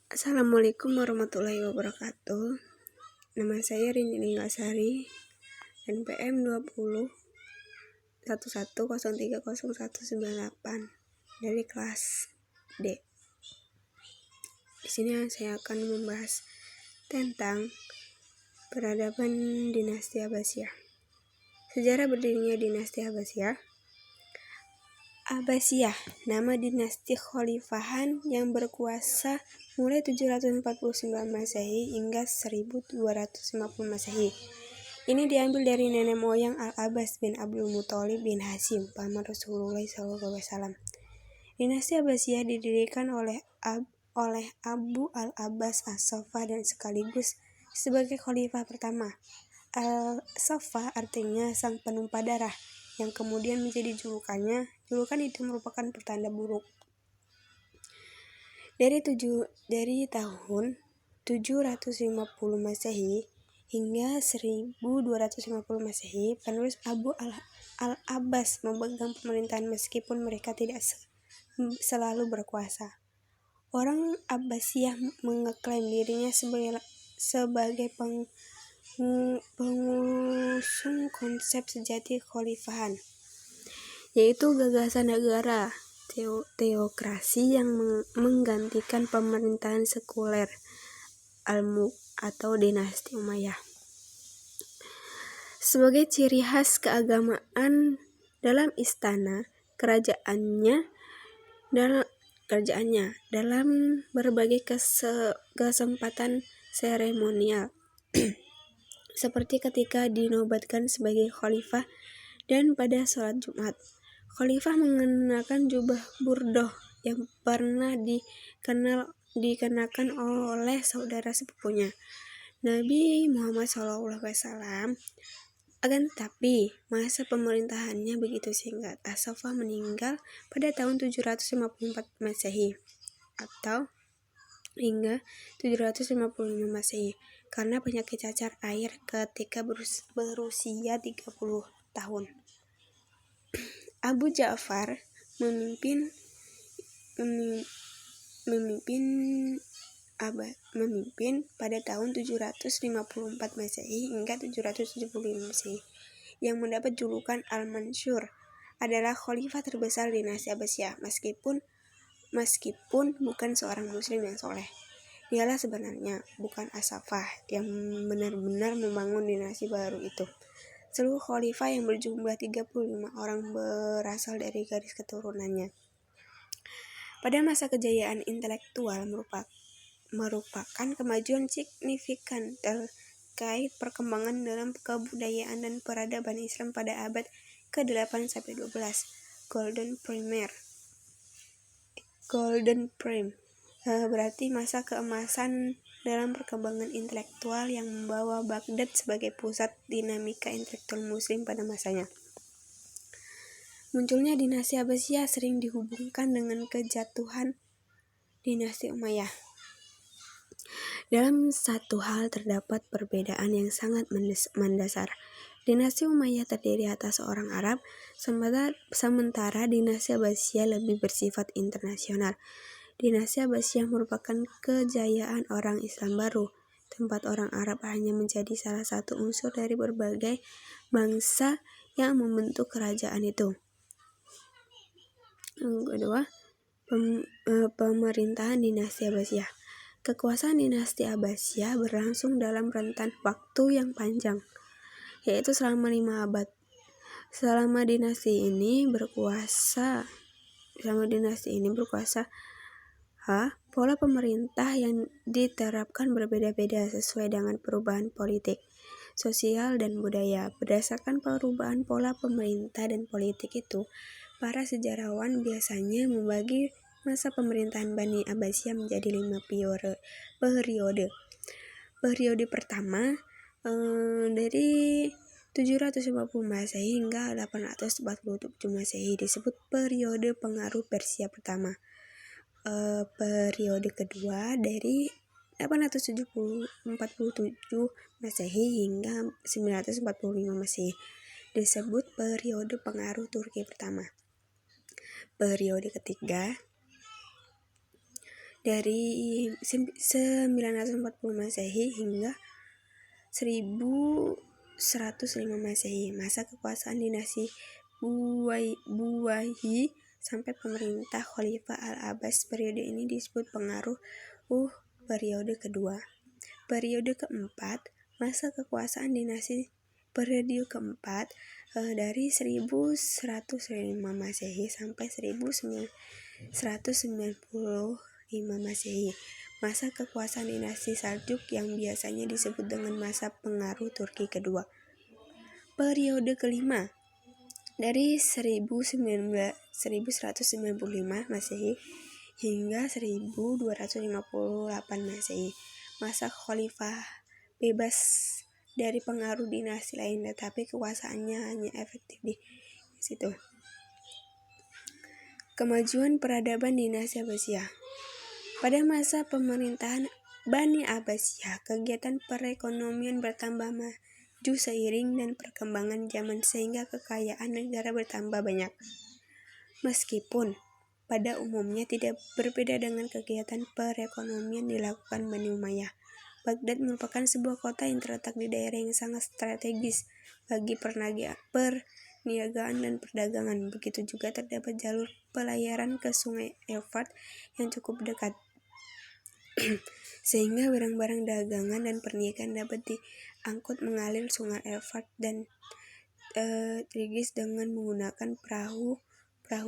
Assalamualaikum warahmatullahi wabarakatuh. Nama saya Rini Ningasari, NPM 20 11030198 dari kelas D. Di sini saya akan membahas tentang peradaban dinasti Abbasiyah. Sejarah berdirinya dinasti Abbasiyah. Abbasiyah, nama dinasti khalifahan yang berkuasa mulai 749 Masehi hingga 1250 Masehi. Ini diambil dari nenek moyang Al-Abbas bin Abdul Muthalib bin Hashim, paman Rasulullah SAW. Dinasti Abbasiyah didirikan oleh Abu Al-Abbas As-Saffah dan sekaligus sebagai khalifah pertama. Al-Saffah artinya sang penumpah darah, yang kemudian menjadi julukannya. Julukan itu merupakan pertanda buruk. Dari tahun 750 Masehi hingga 1250 Masehi, penulis Abu Al-Abbas memegang pemerintahan meskipun mereka tidak selalu berkuasa. Orang Abbasiyah mengeklaim dirinya sebagai pengusung konsep sejati khalifahan, yaitu gagasan negara teokrasi yang menggantikan pemerintahan sekuler Al-Mulk atau dinasti Umayyah. Sebagai ciri khas keagamaan dalam istana kerajaannya dalam berbagai kesempatan seremonial seperti ketika dinobatkan sebagai khalifah dan pada sholat Jumat. Khalifah mengenakan jubah burdoh yang pernah dikenakan oleh saudara sepupunya, Nabi Muhammad SAW. Akan tetapi, masa pemerintahannya begitu singkat. As-Saffah meninggal pada tahun 754 Masehi atau hingga 755 Masehi karena penyakit cacar air ketika berusia 30 tahun. Abu Ja'far memimpin pada tahun 754 Masehi hingga 775 Masehi, yang mendapat julukan Al-Mansur. Adalah khalifah terbesar dinasti Abbasiyah meskipun bukan seorang muslim yang soleh. Dialah sebenarnya bukan As-Saffah yang benar-benar membangun dinasti baru itu. Seluruh khalifah yang berjumlah 35 orang berasal dari garis keturunannya. Pada masa kejayaan intelektual merupakan kemajuan signifikan terkait perkembangan dalam kebudayaan dan peradaban Islam pada abad ke-8-12. Golden Prime berarti masa keemasan dalam perkembangan intelektual yang membawa Baghdad sebagai pusat dinamika intelektual muslim pada masanya. Munculnya dinasti Abbasiyah sering dihubungkan dengan kejatuhan dinasti Umayyah. Dalam satu hal terdapat perbedaan yang sangat mendasar. Dinasti Umayyah terdiri atas orang Arab, sementara dinasti Abbasiyah lebih bersifat internasional. Dinasti Abbasiyah merupakan kejayaan orang Islam baru, tempat orang Arab hanya menjadi salah satu unsur dari berbagai bangsa yang membentuk kerajaan itu. Yang kedua, pemerintahan dinasti Abbasiyah. Kekuasaan dinasti Abbasiyah berlangsung dalam rentan waktu yang panjang, yaitu selama 5 abad. Selama dinasti ini berkuasa, pola pemerintah yang diterapkan berbeda-beda sesuai dengan perubahan politik, sosial, dan budaya. Berdasarkan perubahan pola pemerintah dan politik itu, para sejarawan biasanya membagi masa pemerintahan Bani Abbasiyah menjadi 5 periode. Periode pertama dari 750 Masehi hingga 847 Masehi disebut periode pengaruh Persia pertama. Periode kedua dari 847 Masehi hingga 945 Masehi disebut periode pengaruh Turki pertama. Periode ketiga dari 940 Masehi hingga 1105 Masehi. Masa kekuasaan dinasti Buwayhi sampai pemerintah Khalifah Al-Abbas. Periode ini disebut pengaruh periode kedua. Periode keempat, masa kekuasaan dinasti periode keempat dari 1105 Masehi sampai 1195 Masehi. Masa kekuasaan dinasti Saljuk yang biasanya disebut dengan masa pengaruh Turki kedua. Periode kelima dari 1195 Masehi hingga 1258 Masehi. Masa khalifah bebas dari pengaruh dinasti lain, tetapi kekuasaannya hanya efektif di situ. Kemajuan peradaban dinasti Abbasiyah. Pada masa pemerintahan Bani Abbasiyah, kegiatan perekonomian bertambah maju seiring dan perkembangan zaman sehingga kekayaan negara bertambah banyak. Meskipun pada umumnya tidak berbeda dengan kegiatan perekonomian dilakukan Bani Umayyah. Baghdad merupakan sebuah kota yang terletak di daerah yang sangat strategis bagi perniagaan dan perdagangan. Begitu juga terdapat jalur pelayaran ke Sungai Efrat yang cukup dekat. Sehingga barang-barang dagangan dan perniagaan dapat diangkut mengalir Sungai Efrat dan Tigris dengan menggunakan perahu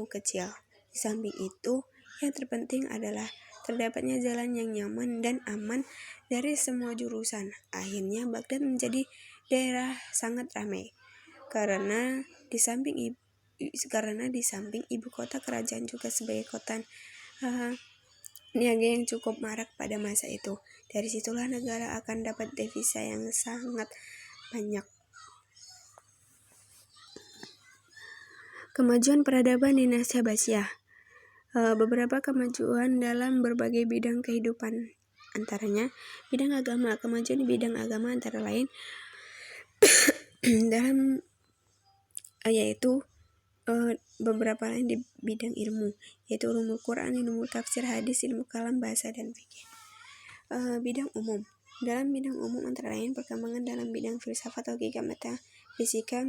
kecil. Di samping itu, yang terpenting adalah terdapatnya jalan yang nyaman dan aman dari semua jurusan. Akhirnya Baghdad menjadi daerah sangat ramai karena di samping ibu kota kerajaan juga sebagai kota niaga yang cukup marak pada masa itu. Dari situlah negara akan dapat devisa yang sangat banyak. Kemajuan peradaban dinasti Abbasiyah. Beberapa kemajuan dalam berbagai bidang kehidupan, antaranya bidang agama. Kemajuan di bidang agama antara lain dalam yaitu beberapa lain di bidang ilmu, yaitu ilmu Quran, ilmu tafsir, hadis, ilmu kalam, bahasa, dan fikih. Bidang umum. Dalam bidang umum antara lain perkembangan dalam bidang filsafat, logika, metafisika,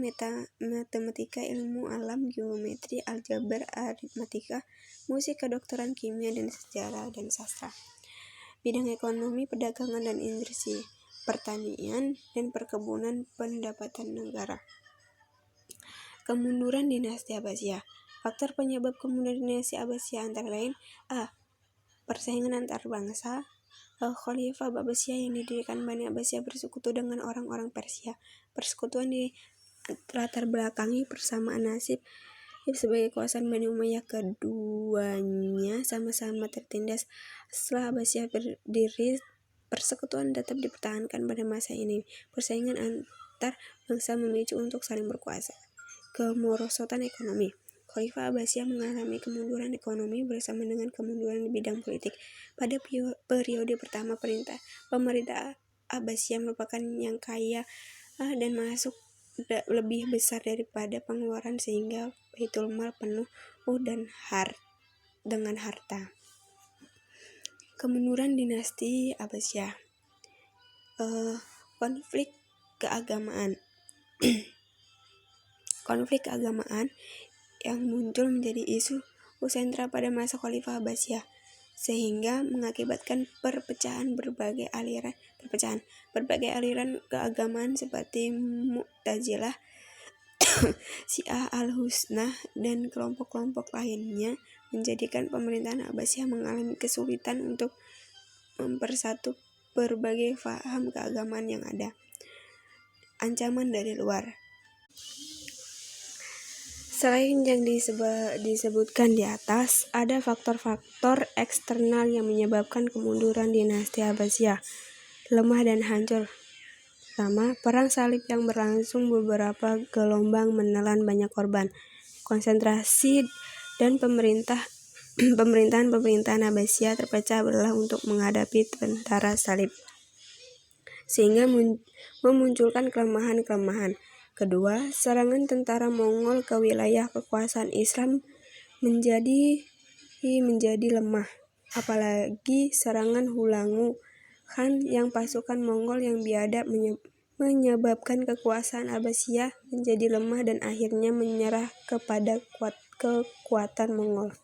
matematika, ilmu alam, geometri, aljabar, aritmatika, musik, kedokteran, kimia, dan sejarah dan sastra. Bidang ekonomi, perdagangan dan industri, pertanian dan perkebunan, pendapatan negara. Kemunduran dinasti Abbasiyah. Faktor penyebab kemunduran dinasti Abbasiyah antara lain: A. Persaingan antar bangsa. Khalifah Abbasiyah yang didirikan Bani Abbasiyah bersekutu dengan orang-orang Persia. Persekutuan di latar belakangi persamaan nasib sebagai kekuasaan Bani Umayyah. Keduanya sama-sama tertindas. Setelah Abbasiyah berdiri, persekutuan tetap dipertahankan pada masa ini. Persaingan antar bangsa memicu untuk saling berkuasa. Kemerosotan ekonomi. Khalifah Abbasiyah mengalami kemunduran ekonomi bersama dengan kemunduran di bidang politik. Pada periode pertama pemerintah Abbasiyah merupakan yang kaya dan masuk lebih besar daripada pengeluaran sehingga Baitul Mal penuh dengan harta. Kemunduran dinasti Abbasiyah. Konflik keagamaan. Konflik keagamaan yang muncul menjadi isu sentral pada masa Khalifah Abbasiyah sehingga mengakibatkan perpecahan berbagai aliran keagamaan seperti Mu'tazilah, Syiah Al-Husnah dan kelompok-kelompok lainnya menjadikan pemerintahan Abbasiyah mengalami kesulitan untuk mempersatu berbagai paham keagamaan yang ada. Ancaman dari luar. Selain yang disebutkan di atas, ada faktor-faktor eksternal yang menyebabkan kemunduran dinasti Abbasiyah lemah dan hancur. Pertama, perang salib yang berlangsung beberapa gelombang menelan banyak korban. Konsentrasi dan pemerintahan Abbasiyah terpecah belah untuk menghadapi tentara salib, sehingga memunculkan kelemahan-kelemahan. Kedua, serangan tentara Mongol ke wilayah kekuasaan Islam menjadi lemah. apalagi serangan Hulangu Khan yang pasukan Mongol yang biadab menyebabkan kekuasaan Abbasiyah menjadi lemah dan akhirnya menyerah kepada kekuatan Mongol.